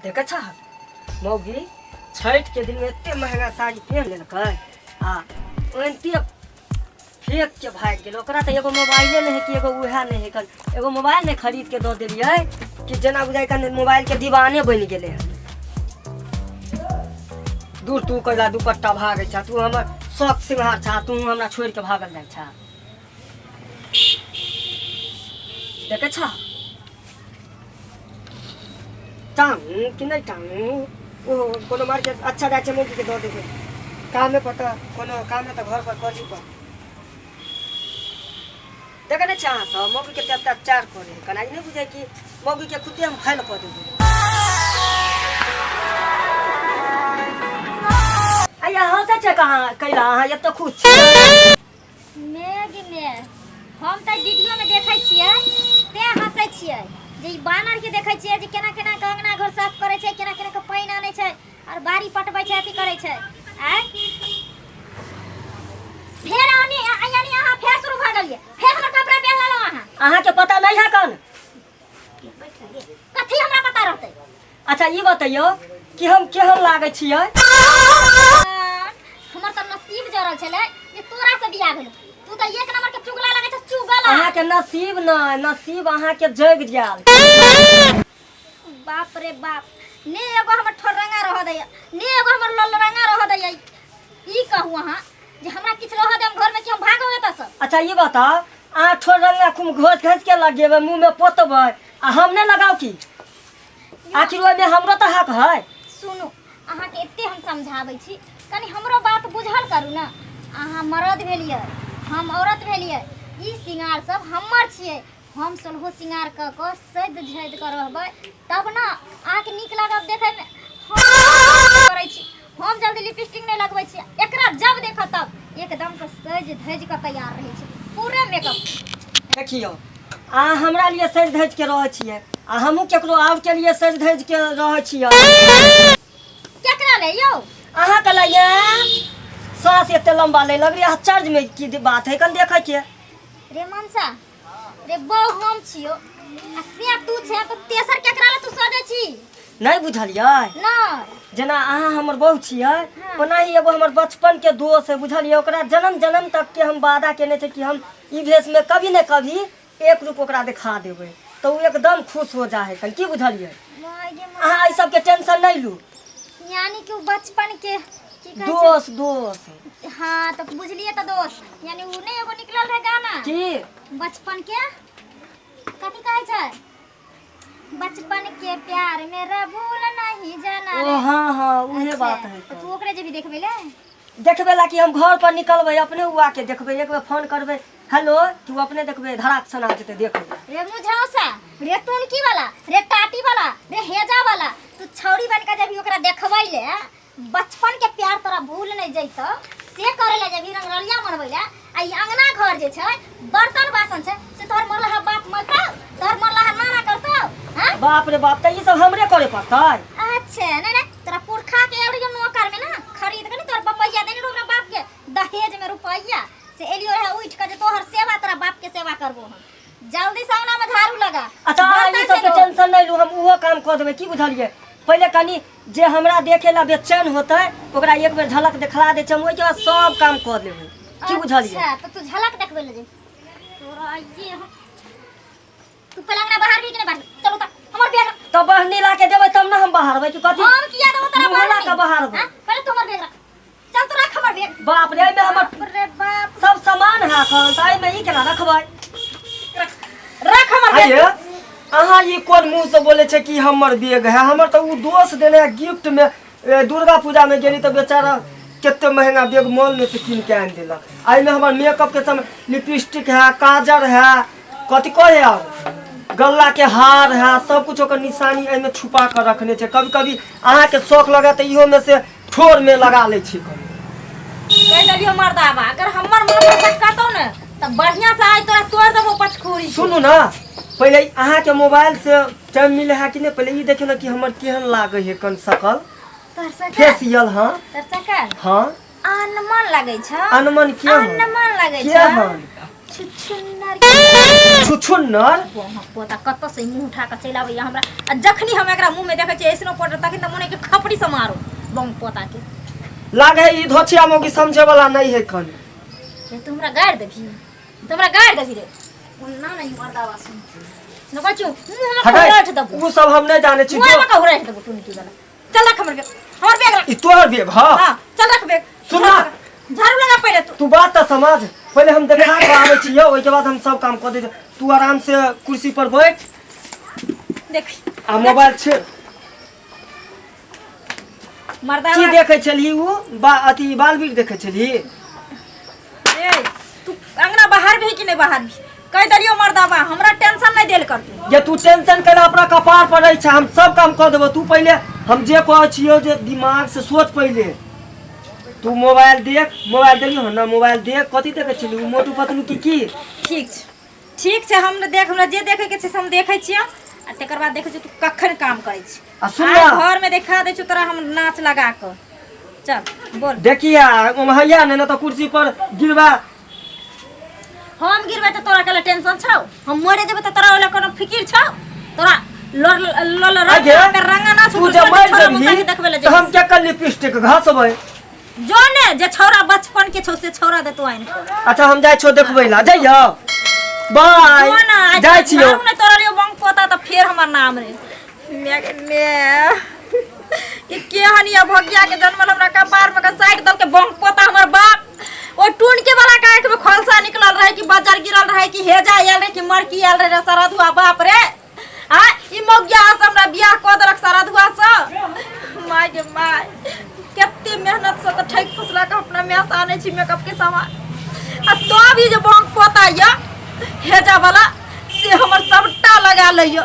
देख छा मौगी छठ के दिन में इतने महंगा साड़ी पहन लेलक आ ओनती फेंक के भाग गेल। ओकरा तो एगो मोबाइले नहीं है कि एगो उहे नहीं है कल एगो मोबाइल नहीं खरीद के दे दिलिए कि जना बुझाई कन मोबाइल के दीवाने बन गेले है। दूर तू कैला दुपट्टा भागे छा तू हमर शौक सिंगार छा तू हमरा छोड़ के भागल जाय छा। देखे छा टांग कि नहीं टांग ओ कोनो मार के अच्छा जाय छे मौगी के दे देबे काम में पता कोनो काम में तो घर पर कर ली पर देखे नहीं छा सब मौगी के अत्याचार करे कना नहीं बुझे कि मौगी के खुदे हम फाइल कर देबे। आया हंसे छे कहां कैला ये तो खुश मेगी में हम त वीडियो में देखै छियै ते हंसै छियै जे बानर के देखै छियै जे केना केना अंगना घर साफ करे छै केना केना के पानी आनै छै और बाड़ी पटबै छै अथी करे छै आ फेर आनी यानी अहाँ फेर शुरू भ गेलिए फेर हमर कपड़ा पहन लेलो अहाँ के पता नहीं है कौन कथि हमरा पता रहतै। अच्छा ये बताइयो कि हम केहन लागे छियै। हमर त नसीब जरल छले जे तोरा से बियाह भेल तू त एक नंबर के चुगला लागे छ चुगला। अहाँ के नसीब न नसीब अहाँ के जग जाल। बाप रे बाप ने एगो हमर ठोरंगा रह दै ने एगो हमर ललरंगा रह दै ई कहू अहाँ जे हमरा किछ रह दे हम घर में कि हम भागो एत से। अच्छा ये बताओ अहाँ ठोरंगा खूब घोस घस के लगेबे मुंह में पोतबै आ हम ने लगाओ की आखिर ओइ में हमरो त हक है। सुनु अहाँ के एते हम समझाबै छी कनी हमरो बात बुझल करू ना। अहाँ मर्द भेलिए हम औरत भेलिए ई सिंगार सब हमर छिए हम सोलहो सिंगार क सज धज कर रहबै तब ना अहाँ के नीक लागब देखे में हम करै छी। हम जल्दी लिपस्टिक नहीं लगबै छी एकरा जब देखत तब एकदम से सज धज के तैयार रहै छी पूरे मेकअप। देखियो अहाँ हमरा लिए सज धज के रहै छियै आ हमहू केकरो और के लिए सज धज के रहै छियै। केकरा ले यौ अहाँ के लिए सांस एते लंबा ले लग रही चर्च में की बात है कन देखै के रे मनसा रे बहु हम छियो आ से तू छे तो तेसर केकरा ले तू सजे छी नहीं बुझलियै ना जना अहाँ हमर बहू छियै ओना ही एगो हमर बचपन के दोस्त है बुझलियै ओकरा जन्म जन्म तक के हम वादा केने थे कि हम ई भेष में कभी न कभी एक रूप ओकरा दिखा देबै तो वो एकदम खुश हो जा है कन की बुझलियै। अहाँ ई सब के टेंशन नहीं लू यानी कि बचपन के की कहै दोस्त दोस्त हां तो बुझलिए तो दोस्त यानी उ ने एगो निकलल है गाना की बचपन के कथि कहै छै बचपन के प्यार मेरा भूल नहीं जाना ओ हां हां उहे बात है। तो तू ओकरे जे भी देखबे ले देखबे ला कि हम घर पर निकलबै अपने हुआ के देखबै एक बार फोन करबै हेलो तू अपने देखबै धड़ाक सना जेते देखबै रे मुझौसा रे टुनकी वाला रे टाटी वाला रे हेजा वाला तू छौरी बन के जब ओकरा देखबै ले बचपन के प्यार तोरा भूल नहीं जइतो से करे ले जब रंगरलिया मनबै ले आ ई अंगना घर जे छै बर्तन बासन छै से तोहर मरला बाप मरता तोहर मरला नाना करतो हां बाप रे बाप त ई सब हमरे करे पड़तै। अच्छा नहीं नहीं तोरा पुरखा के एलियो नौकर में ना खरीद के नहीं तोर पपैया देने ओकरा बाप के दहेज में रुपैया से एलियो है उठ के जे तोहर सेवा तोरा बाप के सेवा करबो हम जल्दी से अंगना में झाड़ू लगा। अच्छा ई सब के टेंशन नहीं लू हम उहो काम कर देबै की बुझलियै पहले कनी जे हमरा देखे ला बेचैन होतै ओकरा एक बेर झलक दिखला दे छै ओइ के बाद सब काम कर लेबै की बुझलियै। अच्छा तो तू झलक देखबे ले जे तोरा ये तू पलंगना बाहर भी के बाहर चलो त हमर बैग तो बहनी ला के देबै तब ना हम बाहरबै कि कथि हम किया देबो तोरा बाहर का बाहरबै पहले तू हमर बैग रख चल तो रख हमर बैग बाप रे में हमर रे बाप सब सामान है कल ताई में ई केना रखबै रख हमर बैग। अहाँ ये कोन मुंह से बोले छै कि हमर बैग है हमर तो उ दोस्त देने है गिफ्ट में दुर्गा पूजा में गेली तो बेचारा केते महंगा बैग मॉल में से कीन के आन देलक आई में हमर मेकअप के समय लिपस्टिक है काजर है कथि कहे और गल्ला के हार है सब कुछ ओकर निशानी एमे छुपा कर रखने छै कभी कभी अहाँ के शौक लगे त इहो में से ठोर में लगा ले छी कह दलियो मर्दावा अगर हमर माथा सटकातो न त बढ़िया से आइ तोरा तोड़ देबो पचखोरी। सुनू ना पहले अहाँ के मोबाइल से टाइम मिले है कि नहीं पहले ई देखियो ना कि हमर केहन लागे है कन शकल तोर सकल फेशियल हां तोर सकल हां अनमन लागे छ अनमन के अनमन लागे छ के हन छुछुन्नर छुछुन्नर पोता कत से मुंह उठा के चल आबै हमरा आ जखनी हम एकरा मुंह में देखै छी ऐसनो पड़ तखन त मने के खपड़ी से मारो बम पोता के लागे ई धोछिया मोगी समझे वाला नहीं है कन ये तुमरा गाड़ देबी रे ना नहीं मरदावा सुन न बचू मुंह में उठा दबो वो सब हम नहीं जाने छी मुंह में का उठा दबो टुनी की वाला चल रख हमर बैग ई तोहर बेग हां हां चल रख बैग सुन ना झाड़ू लगा पहले तू बात तो समझ पहले हम देखा के आवे छी यो ओके बाद हम सब काम कर दे तू आराम से कुर्सी पर बैठ देख आ मोबाइल छे मरदावा की देखे छली उ अति बालवीर देखे छली ए तू अंगना बाहर भी कि नहीं बाहर भी कह दरियो मरदावा हमरा टेंशन नहीं देल कर तू ये तू टेंशन कर अपना कपार पर रही छ हम सब काम कर देबो तू पहले हम जे कह छियो जे दिमाग से सोच पहले तू मोबाइल देलियो ना मोबाइल देख कथि देखे छली उ मोटू पतलू की ठीक छै हम देख हमरा जे देखे के छै हम देखे छियै आ तकर बाद देखे छी तू कखन काम करे छी आ सुन ना घर में दिखा दे छी तोरा हम नाच लगा के चल बोल देखिया ओमहैया ने तो कुर्सी पर गिरवा हम गिरबे त तोरा केला टेंशन छौ हम मरे जेबे त तोरा ओला कोनो फिकिर छौ तोरा रंगा ना तू जब मर जबही तो हम क्या कर लिपस्टिक घासबै जो ने जे छौरा बचपन के छौ से छौरा दे तू आइन अच्छा हम जाय छौ देखबै ला जइयो बाय जाय छियो हम ने तोरा लियो बंक पोता त फेर हमर नाम रे के केहनिया भगिया के जन्मल हमरा कपार में का साइड दल के बंक पोता हमर बाप ओ टून के वाला का आंख में खोलसा निकलल रहे कि बाजार गिरल रहे कि हेजा आयल रहे कि मरकी आयल रहे सरधुआ बाप रे आ ई मोगिया हमरा बियाह क देलक सरधुआ से माय गे माय केते मेहनत से त ठैक फसला के अपना में आने छी मेकअप के सामान आ तो भी जे बंक पोता या हेजा वाला से हमर सबटा लगा लइयो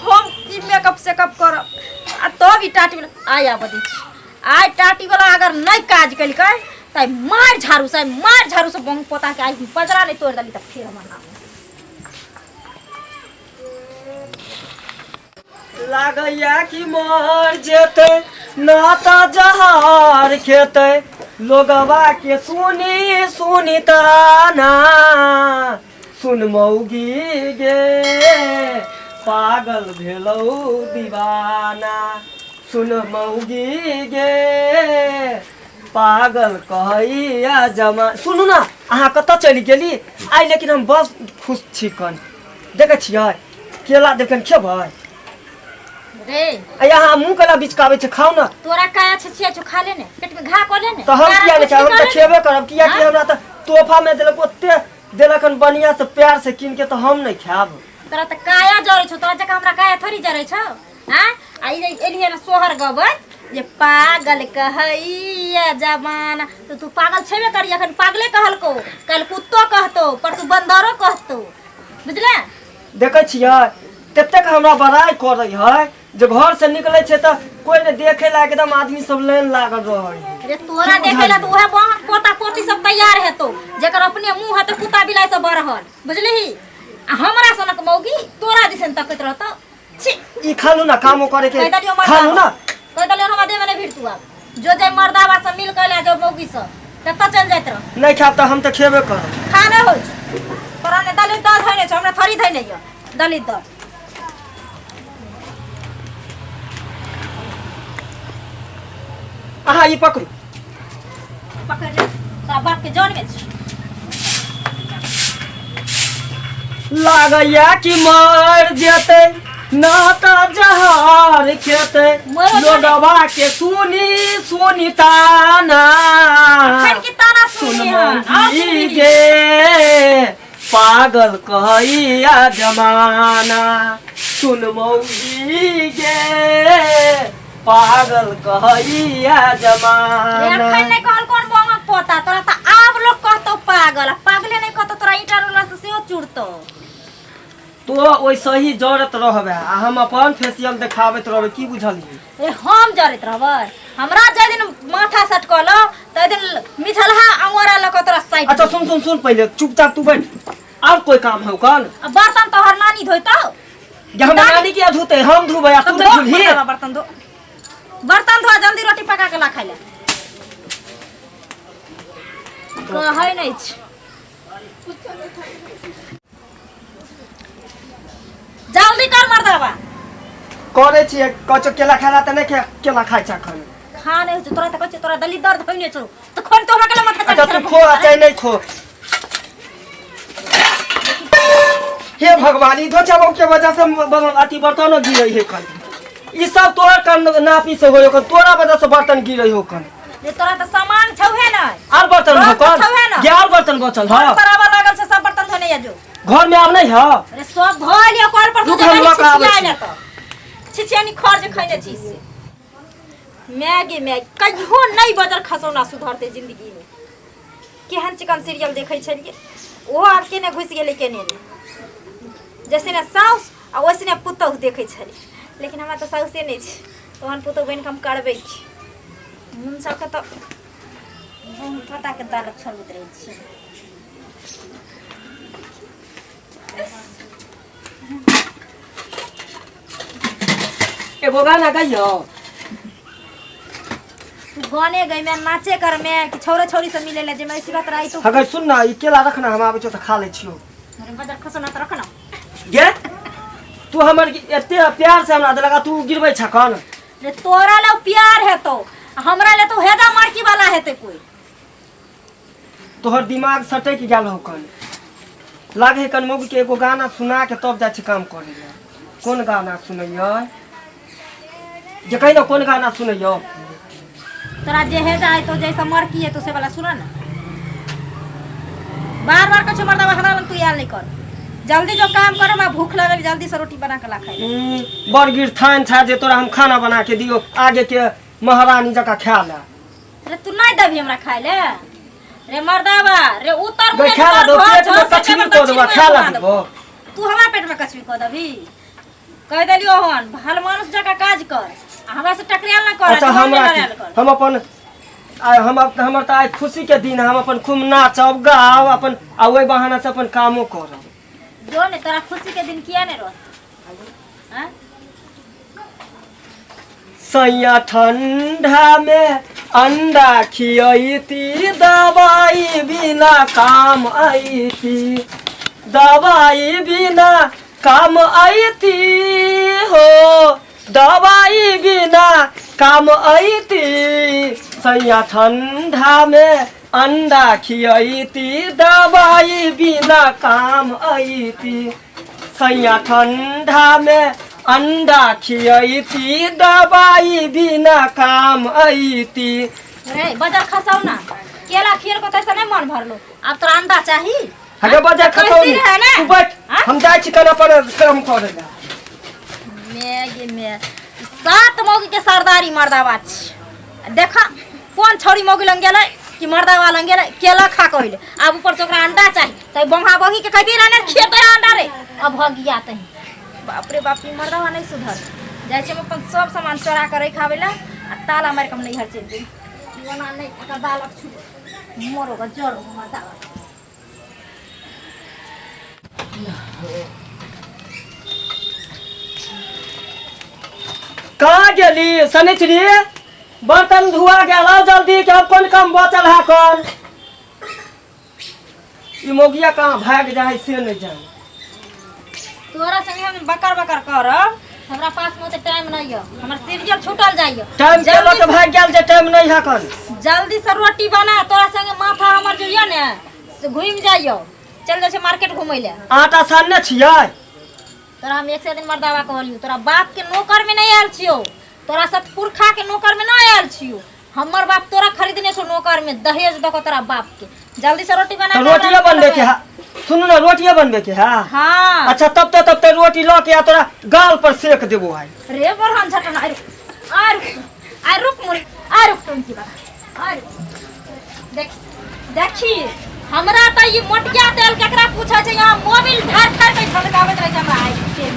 हम की मेकअप सेकअप करब आ तो भी टाटी वाला आया बदी आय टाटी वाला अगर नहीं काज कलकै त मार झाड़ू से बंक पोता के आई बजरा नहीं तोड़ दली त फिर हमर नाम लागैया कि मर जेते नाता जहार खेते लोगवा के सुनी ताना सुन मौगी गे पागल भेलौ दीवाना सुन मौगी गे पागल कहैया जमा सुनू ना अहाँ कतऽ चलि गेली आइ लेकिन हम बस खुश छी कन देखै छियै केला देखन खेबै रे यहाँ मुंह कला बिचकावे छे खाओ ना तोरा काया छछिया छु खा ले ने पेट में घा क ले ने तो हम किया नहीं हम तो खेबे करब किया कि हमरा तो तोहफा में देलक ओते देलकन बढ़िया से प्यार से किन के तो हम नहीं खाब तोरा त काया जरे छ तोरा जका हमरा काया थोड़ी जरे छ हां आई एलिए ना सोहर गबत जे पागल कहैया जमाना तो तू पागल छेबे करी अखन पागले कहलको कल कुत्तो कहतो पर तू बंदरो कहतो बुझले देखै छियै ततेक हमरा बड़ाई करै है जे घर से निकले छे त कोई ने देखे ला एकदम आदमी सब लाइन लागल रहै रे तोरा देखेला तो ओहे पोता पोती सब तैयार हेतो जेकर अपने मुंह हते कुत्ता बिलाई से बरहल बुझलिही आ हमरा सनक मौगी तोरा दिसन तकत रहतो छी ई खालू ना कामो करे के खालू ना कह दले हमरा दे में भिड़ तू अब जो जे मर्दावा से मिल कइला जो मौगी से तत चल जाइत रह नहीं खाब त हम त खेबे करब खाने हो तोरा ने दलित द धइने छ हमरा थरी धइने य दलित द आहा ई पकड़ू पकड़ ले तोरा बाप के जान में लागैया कि मर जेते नाता जहार खेते लोगवा के सुनी ताना अखन की ताना सुन सुनी गे पागल कहैया जमाना सुन मौगी गे पागल कहैया जमाना अखन नहीं कहल कोन बंगक पोता तोरा त आब लोग कहतो पागल पागले नहीं कहतो तोरा ईटा रोला से सेहो चुड़तो तो वैसे ही जरत रहबे आ हम अपन फेशियल देखाबत रहबे की बुझलिए रे हम जरत रहबै हमरा जे दिन माथा सटकल त दिन मिठलहा अंगोरा लक तोरा साइड अच्छा सुन पहले चुपचाप तू बैठ अब कोई काम है कल बर्तन तो हर नानी धोइतो या हम नानी के धोते हम धोबे आ तू धोली बर्तन धो जल्दी रोटी पका के ला खाइले कहै नहीं छ जल्दी कर मर्दावा करे छिए कचो केला खाला त नहीं केला खाइ छ खन खा नहीं हो तोरा त कच्चे तोरा दली दर्द होइने छौ तो खोन तो हमरा के माथा अच्छा तू खो चाहे नहीं खो हे भगवान ई धोचाबो के वजह से अति बर्तन गिरै है कन ई सब तोहर कन नापी से होयो कन तोरा वजह से बर्तन गिरै हो कन ये तोरा त सामान छौ है ना आर बर्तन हो कन ग्यार बर्तन बचल ह तोरा लागल छ सब बर्तन धोने या जो घर में आब नहीं ह अरे सब धोल या कल पर रुक हम लोग आबै छी छिछियानी खर्च खैने छी से मैगी कहियो नहीं बजल खसौना सुधरते जिंदगी में केहन चिकन सीरियल देखै छलिए ओ आब केने घुस गेलै केने रे जैसे ने साउस आ वैसे ने पुतहु देखै छली लेकिन हमरा तो साउसे नहीं छै तोहन पुतहु बन के हम करबै छी मुन सबके तो बहुत पता के दाल छोड़बैत रहै छी एगो गाना गाइयो तू गाने गई मैं नाचे कर मैं कि छोरे छोरी से मिले ले जे मैं इसी बात रही तो अगर सुन ना ई केला रखना हम आबै छ त खा ले छियो अरे बजर खसौना त रखना गे तू हमर एते प्यार से हमरा देलका तू गिरबै छ कन रे तोरा ले प्यार है तो हमरा ले तो हेजा मार्की वाला हेते कोई तोहर दिमाग सटक गेल हो कन लागे कन मौगी के एगो गाना सुना के तब जा छी काम करे ले कौन गाना सुनैयो जे कहिनो कौन गाना सुनैयो तोरा जे हेजा है तो जैसा मार्की है तो से वाला सुना ना बार बार कछु मर्दा हमरा लग तू याद नहीं कर जल्दी जो काम कर मैं भूख लगल जल्दी से रोटी बना के ला खाए बरगिर थान था जे तोरा हम खाना बना के दियो आगे के महारानी जका खा ले रे तू नहीं दबी हमरा खाए ले रे मर्दावा रे उतर मुझे खा ला दो पेट में कचरी को देबो खा ला देबो तू हमरा पेट में कचरी को दबी कह देलियो हन भल मानुस जका काज कर हमरा से टकराल ना कर अच्छा हम अपन हमर त आज खुशी के दिन हम अपन खूब नाचब गाव अपन आ ओइ बहाना से अपन कामो करब जो ने तोरा खुशी के दिन किया ने रह हैं सैया ठंडा में अंडा खियती दवाई बिना काम आईती दवाई बिना काम आईती हो दवाई बिना काम आईती सैया ठंडा में अंडा खियती दवाई बिना काम आईती सैया ठंडा में अंडा खियती दवाई बिना काम आईती रे बजा खसाऊ ना केला खीर को तैसे नहीं मन भरलो अब तो अंडा चाहिए हगे बजा खसाऊ तू बैठ हम जाय छी कना पर काम करे ला में सात मौगी के सरदारी मर्दावा छ देखा कौन छोरी मौगी लंग गेलै कि मर्दावा लंग गेलै केला खा कहले अब ऊपर से ओकरा अंडा चाहिए तै बंगा बही के कहती रहने खेते अंडा रे अब भगिया तही बाप रे बाप मर्दावा नहीं सुधर जाय छै अपन सब सामान चोरा करे खावेला आ ताला मार के हम नहीं हर चल दी जीवना नहीं का दाल छु मोरो ग जड़ मर्दावा कहाँ गेली शनिचरी बर्तन धुआ गेल जल्दी के अपन काम बचल है कौन ई मोगिया कहाँ भाग जाए से नहीं जाए तोरा संगे हम बकर बकर करब हमरा पास में तो टाइम नहीं है हमर सीरियल छूटल जाइए टाइम केलो तो भाग गेल जे टाइम नहीं है कौन जल्दी से रोटी बना तोरा संगे माथा हमर जो ये ने से घूम जाइयो चल जाय छै मार्केट घुमै ले आटा सानने छियै तोरा हम एक से दिन मर्दावा कहलियो तोरा बाप के नौकर में नहीं आयल छियो तोरा सतपुरखा के नौकर में नहीं आयल छियो हमर बाप तोरा खरीदने छो नौकर में दहेज दको तोरा बाप के जल्दी से रोटी बना तो रोटियां बनबे के है सुन ना रोटियां बनबे के है हां अच्छा तब तो रोटी लो के आ तोरा गाल पर सेक देबो है रे बरहन झटन आ रुक मोर आ रुक तुम की बात आ देखी हमरा त ई मोटिया तेल केकरा पूछै छै यहां मोबाइल धार धार के झलकावत रहे छै हमरा आई तेल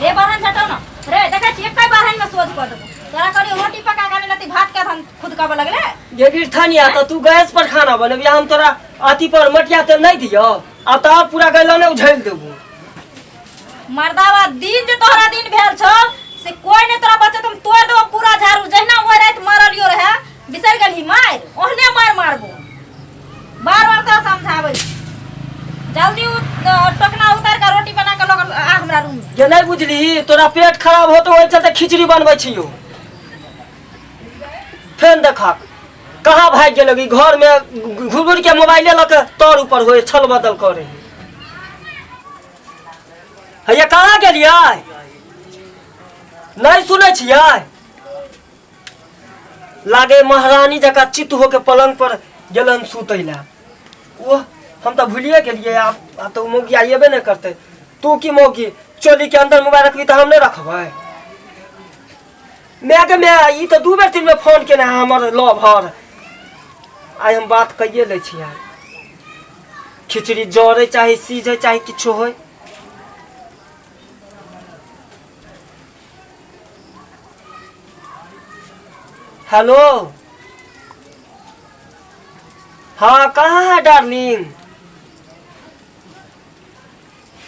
रे बरहन झटन रे देखै छी एकै बरहन में सोच कर देबो तोरा करी रोटी पका के लती भात के हम खुद का लगले ये गिरथानिया तो तू गैस पर खाना बनबी हम तोरा अथी पर मटिया तेल नहीं दियो अब तो पूरा गैलन में उझल देबो मर्दावा दिन जे तोहरा दिन भेल छौ से कोई ने तोरा बचे तुम तोड़ देबो पूरा झाड़ू जहिना ओइ रात मारलियो रहे बिसर गेलही मार ओहने मार मारबो बार बार तो समझाबै जल्दी टोकना उतार के रोटी बना के लोग आ हमरा रूम में। ये नहीं बुझली तोरा पेट खराब हो तो ओहि चलते खिचड़ी बनबै छियो। फेन देखा कहाँ भाग गेल घर में घुर के मोबाइले लऽ के तर ऊपर हो छल बदल करे। हैया कहाँ गेलियै नहीं सुनै छियै? लागे महारानी जका चित्त होके पलंग पर गेलन सुतै ला। ओह हम तो भूलिए गेलिए। आप तो मौगी आइबे नहीं करते। तू की मौगी चोली के अंदर मोबाइल रखबी तो हम नहीं रखबै? मैं के मैं ई तो 2 बेर 3 बेर फोन केना हमर लवर। आई हम बात कइए ले छियै। खिचड़ी जरे चाहे सीझे चाहे किछो होय। हेलो हाँ कहाँ है डार्लिंग?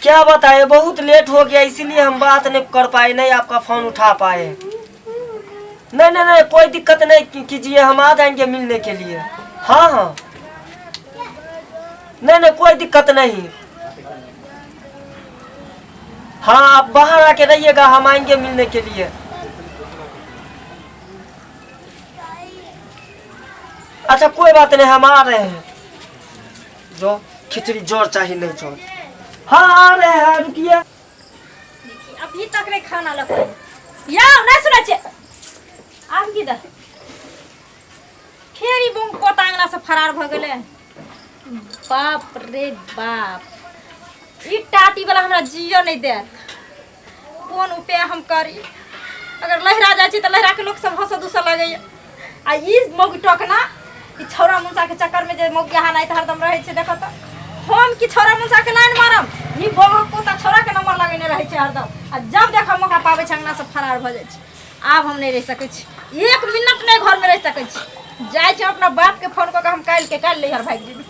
क्या बताए बहुत लेट हो गया इसीलिए हम बात नहीं कर पाए, नहीं आपका फोन उठा पाए। नहीं नहीं नहीं कोई दिक्कत नहीं कीजिए, हम आ जाएंगे मिलने के लिए। हाँ हाँ नहीं नहीं कोई दिक्कत नहीं। हाँ आप बाहर आके रहिएगा, हम आएंगे मिलने के लिए। अच्छा कोई बात नहीं हम आ रहे हैं। जो खिचड़ी जोर चाहिए नहीं जोर। हाँ आ रहे हैं रुकिए। अभी तक नहीं खाना लगा या नहीं सुना छे आम की दर फेरी बुम कोटांगना से फरार भ गेले। बाप रे बाप ई टाटी वाला हमरा जियो नहीं देत। कोन उपाय हम करी? अगर लहरा जाय छी त लहरा के लोग सब हंस दुस लगैया। आ ई मौगी टोकना ई छौरा मुंसा के चक्कर में जे मौगी हां नहीं त हरदम रहै छै। देखत हम की छौरा मुंसा के लाइन मारम नी बोहो पोता छौरा के नंबर लगेने रहै छै हरदम। आ जब देख मौका पाबै छै अंगना से फरार भ जाय छै। आब हम नहीं रह सकै छी, 1 मिनट नहीं घर में रह सकै छी। जाय छै अपना बाप के फोन क के हम काल ले हर भाग जेबी।